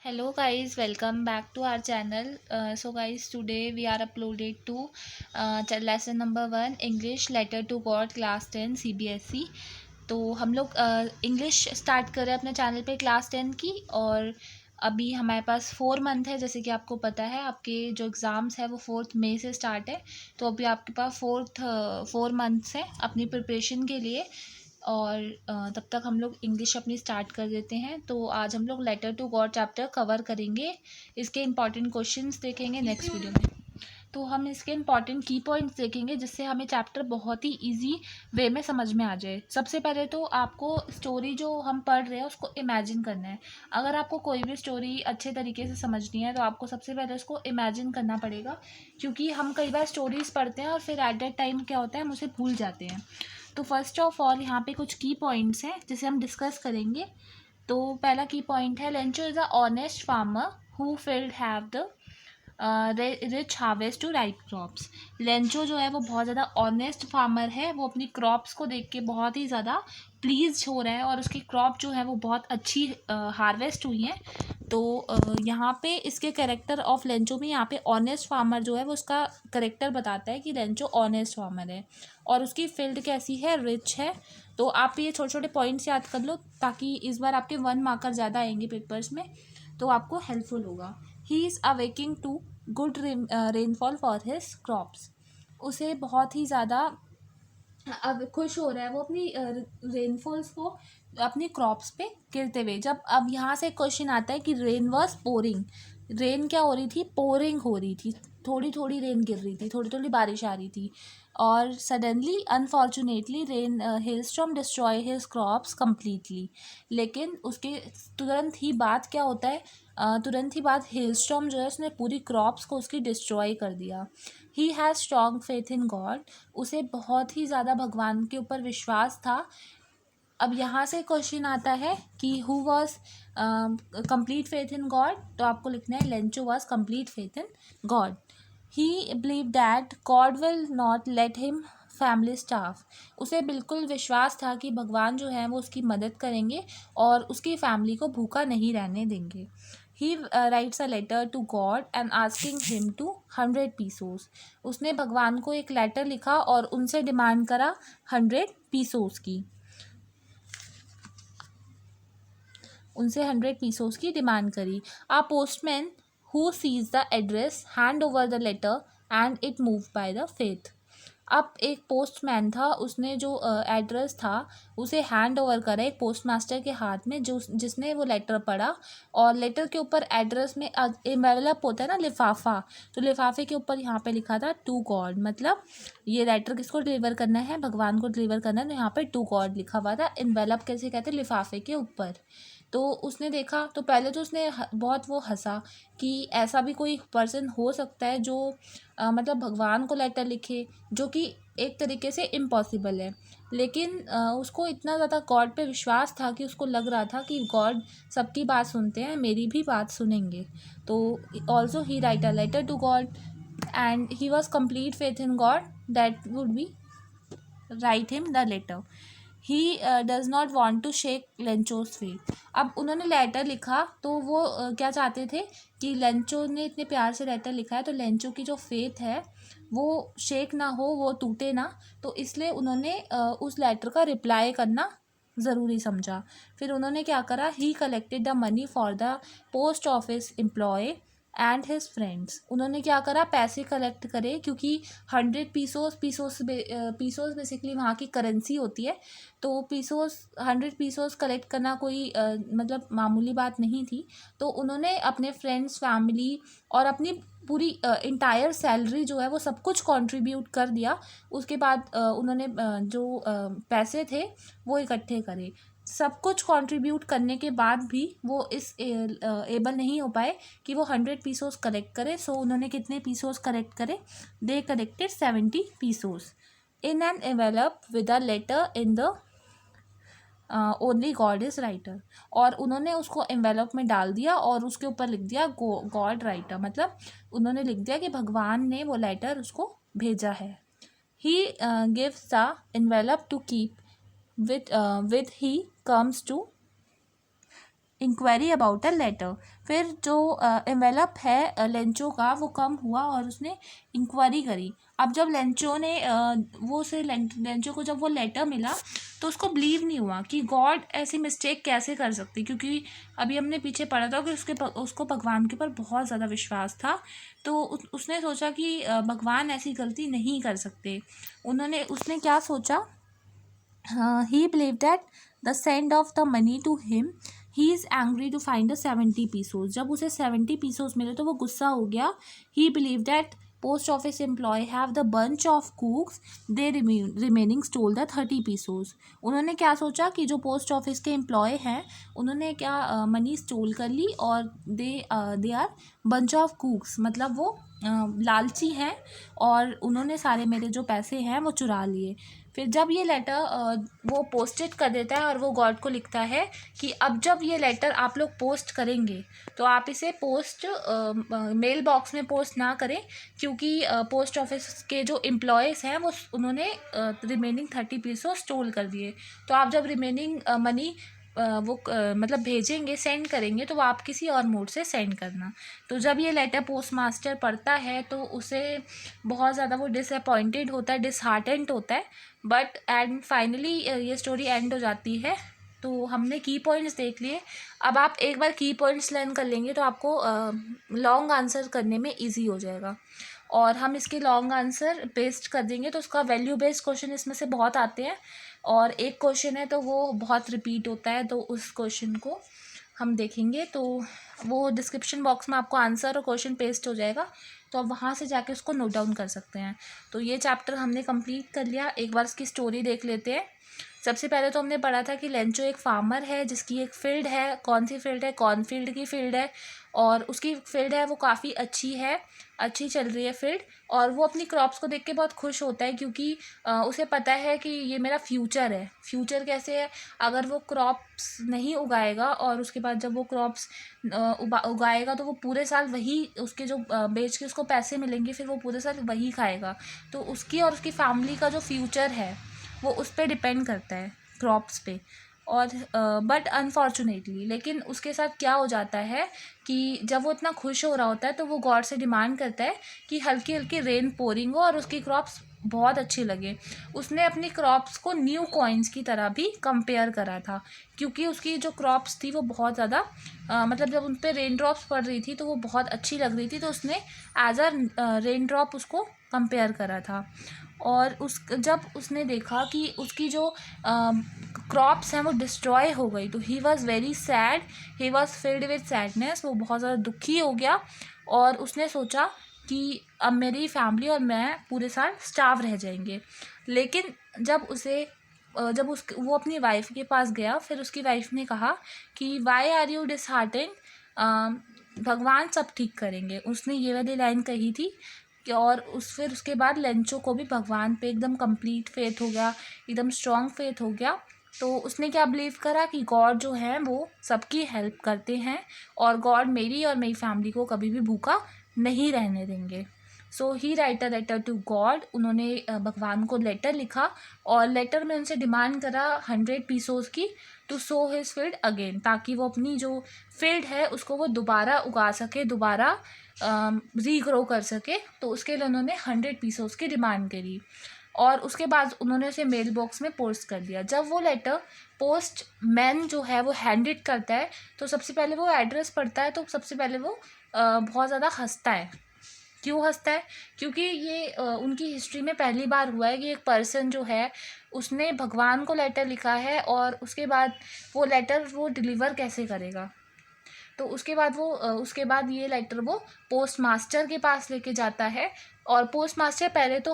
Hello guys, welcome back to our channel. So guys, today we are uploaded to lesson number 1 English letter to God class 10 CBSE. तो हम लोग English start कर रहे हैं अपने channel पे class 10 की। और अभी हमारे पास 4 मंथ है, जैसे कि आपको पता है आपके जो एग्ज़ाम्स है वो 4 मई से स्टार्ट है। तो अभी आपके पास 4 मंथ्स है अपनी प्रिपरेशन के लिए। और तब तक हम लोग इंग्लिश अपनी स्टार्ट कर देते हैं। तो आज हम लोग letter to God chapter cover करेंगे, इसके इंपॉर्टेंट क्वेश्चंस देखेंगे नेक्स्ट वीडियो में। तो हम इसके इंपॉर्टेंट की पॉइंट्स देखेंगे जिससे हमें चैप्टर बहुत ही इजी वे में समझ में आ जाए। सबसे पहले तो आपको स्टोरी जो हम पढ़ रहे हैं उसको इमेजिन करना है। अगर आपको कोई भी स्टोरी अच्छे तरीके से समझनी है तो आपको सबसे पहले उसको इमेजिन करना पड़ेगा, क्योंकि हम कई बार स्टोरीज़ पढ़ते हैं और फिर एट दैट टाइम क्या होता है हम उसे भूल जाते हैं। तो फर्स्ट ऑफ ऑल यहाँ पे कुछ की पॉइंट्स हैं जिसे हम डिस्कस करेंगे। तो पहला की पॉइंट है, Lencho is a honest farmer who field have the rich harvest to right crops. Lencho जो है वो बहुत ज़्यादा ऑनेस्ट फार्मर है, वो अपनी क्रॉप्स को देख के बहुत ही ज़्यादा प्लीज हो रहा है और उसकी क्रॉप जो है वो बहुत अच्छी हार्वेस्ट हुई हैं। तो यहाँ पे इसके कैरेक्टर ऑफ लेंचो में यहाँ पे ऑनेस्ट फार्मर जो है वो उसका कैरेक्टर बताता है कि लेंचो ऑनेस्ट फार्मर है और उसकी फील्ड कैसी है, रिच है। तो आप ये छोटे छोटे पॉइंट्स याद कर लो ताकि इस बार आपके 1 मार्कर ज़्यादा आएंगे पेपर्स में, तो आपको हेल्पफुल होगा। He is awaking to good rainfall for his crops. उसे बहुत ही ज़्यादा अब खुश हो रहा है वो अपनी रेनफॉल्स को अपनी क्रॉप्स पे गिरते हुए। जब अब यहाँ से क्वेश्चन आता है कि रेन वॉज पोरिंग, रेन क्या हो रही थी, पोरिंग हो रही थी, थोड़ी थोड़ी रेन गिर रही थी, थोड़ी थोड़ी बारिश आ रही थी। और suddenly unfortunately rain hailstorm destroy his crops completely. लेकिन उसके तुरंत ही बाद क्या होता है, तुरंत ही बाद हेलस्टॉर्म जो है उसने पूरी क्रॉप्स को उसकी डिस्ट्रॉय कर दिया। He has strong faith in God, उसे बहुत ही ज़्यादा भगवान के ऊपर विश्वास था। अब यहाँ से क्वेश्चन आता है कि who was complete faith in God, तो आपको लिखना है Lencho was complete faith in God. He believe that God will not let him family staff, उसे बिल्कुल विश्वास था कि भगवान जो है वो उसकी मदद करेंगे और उसकी फैमिली को भूखा नहीं रहने देंगे। He writes a letter to God and asking him to 100 pesos, उसने भगवान को एक लेटर लिखा और उनसे डिमांड करा 100 पीसोस की, उनसे 100 पीसोस की डिमांड करी। A postman who sees the address hand over the letter and it move by the faith. अब एक पोस्टमैन था, उसने जो एड्रेस था उसे हैंड ओवर करा एक पोस्ट मास्टर के हाथ में, जो जिसने वो लेटर पढ़ा। और लेटर के ऊपर एड्रेस में एनवेलप होता है ना, लिफाफा, तो लिफाफे के ऊपर यहाँ पे लिखा था टू गॉड, मतलब ये लेटर किसको डिलीवर करना है, भगवान को डिलीवर करना है। तो यहाँ पे टू गॉड लिखा हुआ था। एनवेलप कैसे कहते हैं, लिफाफे के ऊपर। तो उसने देखा तो पहले तो उसने बहुत वो हंसा कि ऐसा भी कोई पर्सन हो सकता है जो मतलब भगवान को लेटर लिखे, जो कि एक तरीके से इम्पॉसिबल है। लेकिन उसको इतना ज़्यादा गॉड पे विश्वास था कि उसको लग रहा था कि गॉड सबकी बात सुनते हैं, मेरी भी बात सुनेंगे। तो also he write a letter to God and he was complete faith in God that would be write him the letter. He does not want to shake Lencho's faith. अब उन्होंने लेटर लिखा तो वो क्या चाहते थे कि लेंचो ने इतने प्यार से लेटर लिखा है तो लेंचो की जो फेथ है वो शेक ना हो, वो टूटे ना। तो इसलिए उन्होंने उस लेटर का रिप्लाई करना ज़रूरी समझा। फिर उन्होंने क्या करा, he collected the money for the post office employ and his friends. उन्होंने क्या करा, पैसे कलेक्ट करे, क्योंकि 100 पीसोस, पीसोस बेसिकली वहाँ की करेंसी होती है। तो पीसोस 100 पीसोस कलेक्ट करना कोई मतलब मामूली बात नहीं थी। तो उन्होंने अपने फ्रेंड्स, फैमिली और अपनी पूरी इंटायर सैलरी जो है वो सब कुछ कंट्रीब्यूट कर दिया। उसके बाद उन्होंने जो पैसे थे वो इकट्ठे करे। सब कुछ कंट्रीब्यूट करने के बाद भी वो इस एबल नहीं हो पाए कि वो 100 पीसोस कलेक्ट करे। सो उन्होंने कितने पीसोस कलेक्ट करे, they collected 70 pesos in an envelope with a letter in the only God is writer. और उन्होंने उसको एनवेलप में डाल दिया और उसके ऊपर लिख दिया गॉड राइटर, मतलब उन्होंने लिख दिया कि भगवान ने वो लेटर उसको भेजा है। He gives the envelope to keep with he comes to inquiry about a letter. फिर जो एनवेलप है लेंचो का वो कम हुआ और उसने इंक्वायरी करी। अब जब लेंचो ने लेंचो को जब वो लेटर मिला तो उसको बिलीव नहीं हुआ कि गॉड ऐसी मिस्टेक कैसे कर सकती, क्योंकि अभी हमने पीछे पढ़ा था कि उसको भगवान के ऊपर बहुत ज़्यादा विश्वास था। तो उसने सोचा कि भगवान ऐसी गलती नहीं कर सकते। उसने क्या सोचा, he believed that the send of the money to him, he is angry to find a 70 pesos। जब उसे 70 pesos मिले तो वो गुस्सा हो गया। he believed that post office employee have the bunch of cooks, they remaining stole the 30 pesos। उन्होंने क्या सोचा कि जो पोस्ट ऑफिस के एम्प्लॉय हैं उन्होंने क्या मनी स्टोल कर ली और they are bunch of crooks, मतलब वो लालची हैं और उन्होंने सारे मेरे जो पैसे हैं वो चुरा लिए। फिर जब ये लेटर वो पोस्टेड कर देता है और वो गॉड को लिखता है कि अब जब ये लेटर आप लोग पोस्ट करेंगे तो आप इसे मेल बॉक्स में पोस्ट ना करें, क्योंकि पोस्ट ऑफिस के जो एम्प्लॉयज़ हैं उन्होंने रिमेनिंग 30 पीसों स्टोल कर दिए। तो आप जब रिमेनिंग मनी मतलब भेजेंगे, सेंड करेंगे, तो वो आप किसी और मोड से सेंड करना। तो जब ये लेटर पोस्ट मास्टर पढ़ता है तो उसे बहुत ज़्यादा वो डिसअपॉइंटेड होता है, डिसहार्टेंड होता है। बट एंड फाइनली ये स्टोरी एंड हो जाती है। तो हमने की पॉइंट्स देख लिए। अब आप एक बार की पॉइंट्स लर्न कर लेंगे तो आपको लॉन्ग आंसर करने में ईजी हो जाएगा। और हम इसके लॉन्ग आंसर पेस्ट कर देंगे तो उसका वैल्यू बेस्ड क्वेश्चन इसमें से बहुत आते हैं और एक क्वेश्चन है तो वो बहुत रिपीट होता है, तो उस क्वेश्चन को हम देखेंगे। तो वो डिस्क्रिप्शन बॉक्स में आपको आंसर और क्वेश्चन पेस्ट हो जाएगा, तो आप वहाँ से जाके उसको नोट डाउन कर सकते हैं। तो ये चैप्टर हमने कंप्लीट कर लिया। एक बार इसकी स्टोरी देख लेते हैं। सबसे पहले तो हमने पढ़ा था कि लेंचो एक फार्मर है जिसकी एक फील्ड है। कौन सी फील्ड है? कॉर्नफील्ड की फील्ड है और उसकी फील्ड है वो काफ़ी अच्छी है, अच्छी चल रही है फील्ड। और वो अपनी क्रॉप्स को देख के बहुत खुश होता है क्योंकि उसे पता है कि ये मेरा फ्यूचर है। फ्यूचर कैसे है? अगर वो क्रॉप्स नहीं उगाएगा और उसके बाद जब वो क्रॉप्स उगाएगा तो वो पूरे साल वही उसके जो बेच के उसको पैसे मिलेंगे, फिर वो पूरे साल वही खाएगा। तो उसकी और उसकी फैमिली का जो फ्यूचर है वो उस पर डिपेंड करता है, क्रॉप्स पे। और बट अनफॉर्चुनेटली लेकिन उसके साथ क्या हो जाता है कि जब वो इतना खुश हो रहा होता है तो वो गॉड से डिमांड करता है कि हल्की हल्की रेन पोरिंग हो और उसकी क्रॉप्स बहुत अच्छी लगे। उसने अपनी क्रॉप्स को न्यू कॉइन्स की तरह भी कंपेयर करा था, क्योंकि उसकी जो क्रॉप्स थी वो बहुत ज़्यादा मतलब जब उन पर रेन ड्रॉप्स पड़ रही थी तो वो बहुत अच्छी लग रही थी, तो उसने एज अ रेन ड्रॉप उसको कंपेयर करा था। और जब उसने देखा कि उसकी जो क्रॉप्स हैं वो डिस्ट्रॉय हो गई तो he was very sad, he was filled with sadness. वो बहुत ज़्यादा दुखी हो गया और उसने सोचा कि अब मेरी फैमिली और मैं पूरे साल स्टार्व रह जाएंगे। लेकिन वो अपनी वाइफ के पास गया, फिर उसकी वाइफ ने कहा कि वाई आर यू डिसहार्टेंड, भगवान सब ठीक करेंगे। उसने ये वाली लाइन कही थी और फिर उसके बाद लेंचो को भी भगवान पे एकदम कंप्लीट फेथ हो गया, एकदम स्ट्रॉन्ग फेथ हो गया। तो उसने क्या बिलीव करा कि गॉड जो है वो सबकी हेल्प करते हैं और गॉड मेरी और मेरी फैमिली को कभी भी भूखा नहीं रहने देंगे। So he write a letter to God. उन्होंने भगवान को लेटर लिखा और लेटर में उनसे डिमांड करा 100 पीसोस की to sow his field again, ताकि वो अपनी जो फील्ड है उसको वो दोबारा उगा सके, दोबारा रीग्रो कर सके। तो उसके लिए उन्होंने 100 पीसोस की डिमांड करी और उसके बाद उन्होंने उसे मेल बॉक्स में पोस्ट कर दिया। जब वो लेटर पोस्ट मैन जो है वो हैंड इट करता है तो सबसे पहले वो एड्रेस पढ़ता है, तो सबसे पहले वो बहुत ज़्यादा हंसता है। क्यों हंसता है? क्योंकि ये उनकी हिस्ट्री में पहली बार हुआ है कि एक पर्सन जो है उसने भगवान को लेटर लिखा है और उसके बाद वो लेटर वो डिलीवर कैसे करेगा। तो उसके बाद ये लेटर वो पोस्ट मास्टर के पास लेके जाता है और पोस्ट मास्टर पहले तो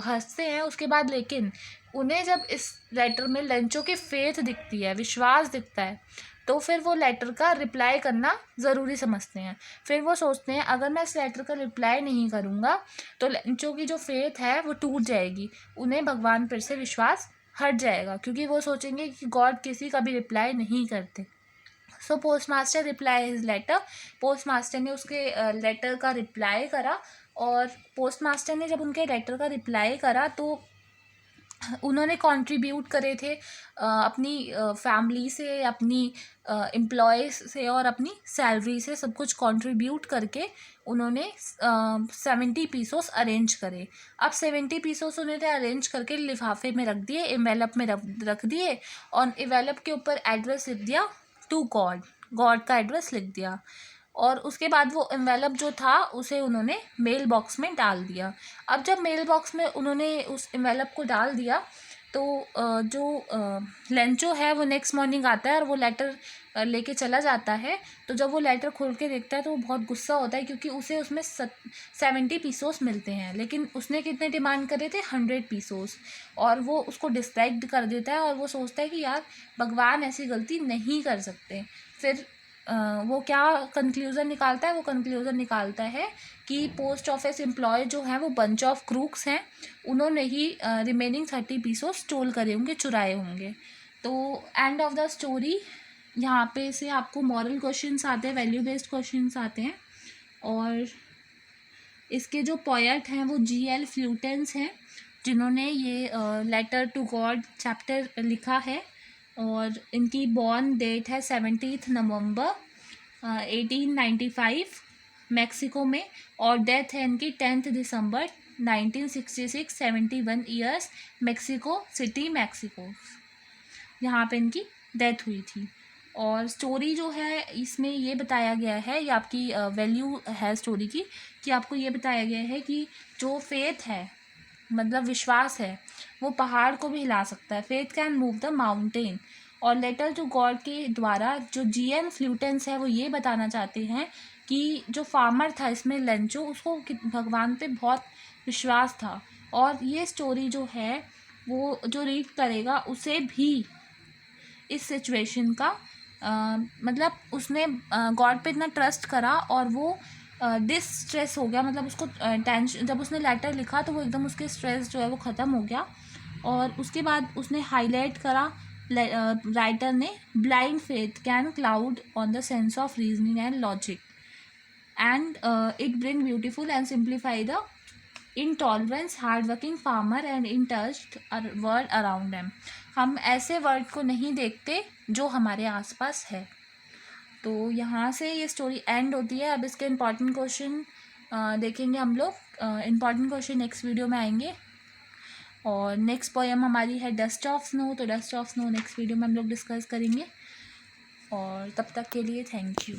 हंसते हैं, उसके बाद लेकिन उन्हें जब इस लेटर में लेंचो की फेथ दिखती है, विश्वास दिखता है, तो फिर वो लेटर का रिप्लाई करना ज़रूरी समझते हैं। फिर वो सोचते हैं अगर मैं इस लेटर का रिप्लाई नहीं करूँगा तो लेंचो की जो फेथ है वो टूट जाएगी, उन्हें भगवान पर से विश्वास हट जाएगा, क्योंकि वो सोचेंगे कि गॉड किसी का भी रिप्लाई नहीं करते। So postmaster reply his letter. Postmaster ने उसके लेटर का रिप्लाई करा और पोस्ट मास्टर ने जब उनके लेटर का रिप्लाई करा तो उन्होंने कंट्रीब्यूट करे थे अपनी फैमिली से, अपनी एम्प्लॉयज़ से और अपनी सैलरी से सब कुछ कंट्रीब्यूट करके उन्होंने 70 पीसोस अरेंज करे। अब 70 पीसोस उन्होंने अरेंज करके लिफाफे में रख दिए, एनवेलप में रख दिए और एनवेलप के ऊपर एड्रेस लिख दिया टू गॉड, गॉड का एड्रेस लिख दिया। और उसके बाद वो एनवेलप जो था उसे उन्होंने मेल बॉक्स में डाल दिया। अब जब मेल बॉक्स में उन्होंने उस एनवेलप को डाल दिया तो जो लेंचो है वो नेक्स्ट मॉर्निंग आता है और वो लेटर लेके चला जाता है। तो जब वो लेटर खोल के देखता है तो वो बहुत गुस्सा होता है, क्योंकि उसे उसमें 70 पीसोस मिलते हैं, लेकिन उसने कितने डिमांड करे थे, 100 पीसोस। और वो उसको डिस्ट्रैक्ट कर देता है और वो सोचता है कि यार भगवान ऐसी गलती नहीं कर सकते। फिर वो क्या कंक्लूज़न निकालता है, वो कंक्लूज़न निकालता है कि पोस्ट ऑफिस एम्प्लॉय जो हैं वो बंच ऑफ क्रूक्स हैं, उन्होंने ही रिमेनिंग 30 पीसों स्टोल करे होंगे, चुराए होंगे। तो एंड ऑफ द स्टोरी यहाँ पे से आपको मॉरल क्वेश्चंस आते हैं, वैल्यू बेस्ड क्वेश्चंस आते हैं। और इसके जो पोएट हैं वो G.L. फ्लूटेंस हैं, जिन्होंने ये लेटर टू गॉड चैप्टर लिखा है। और इनकी बॉर्न डेट है 17 नवंबर 1895 मैक्सिको में, और डेथ है इनकी 10 दिसंबर 1966, 71 ईयर्स, मैक्सिको सिटी, मैक्सिको, यहाँ पे इनकी डेथ हुई थी। और स्टोरी जो है इसमें ये बताया गया है, ये आपकी वैल्यू है स्टोरी की, कि आपको ये बताया गया है कि जो फेथ है, मतलब विश्वास है, वो पहाड़ को भी हिला सकता है। Faith can move the mountain. और लेटर टू गॉड के द्वारा जो G.L. फ्लूटेंस है वो ये बताना चाहते हैं कि जो फार्मर था इसमें लेंचो, उसको भगवान पे बहुत विश्वास था। और ये स्टोरी जो है वो जो रीड करेगा उसे भी इस सिचुएशन का मतलब उसने गॉड पे इतना ट्रस्ट करा और वो डिस्ट्रेस हो गया, मतलब उसको टेंशन, जब उसने लेटर लिखा तो वो एकदम उसके स्ट्रेस जो है वो ख़त्म हो गया। और उसके बाद उसने हाईलाइट करा राइटर ने, blind faith can could on the sense of reasoning and logic and it bring beautiful and simplify the intolerance hard working farmer and in touch world around them. हम ऐसे वर्ल्ड को नहीं देखते जो हमारे आसपास है। तो यहाँ से ये स्टोरी एंड होती है। अब इसके इम्पॉर्टेंट क्वेश्चन देखेंगे हम लोग। इम्पॉर्टेंट क्वेश्चन नेक्स्ट वीडियो में आएंगे। और नेक्स्ट पोएम हमारी है डस्ट ऑफ स्नो, तो dust of snow next video में हम लोग डिस्कस करेंगे। और तब तक के लिए थैंक यू।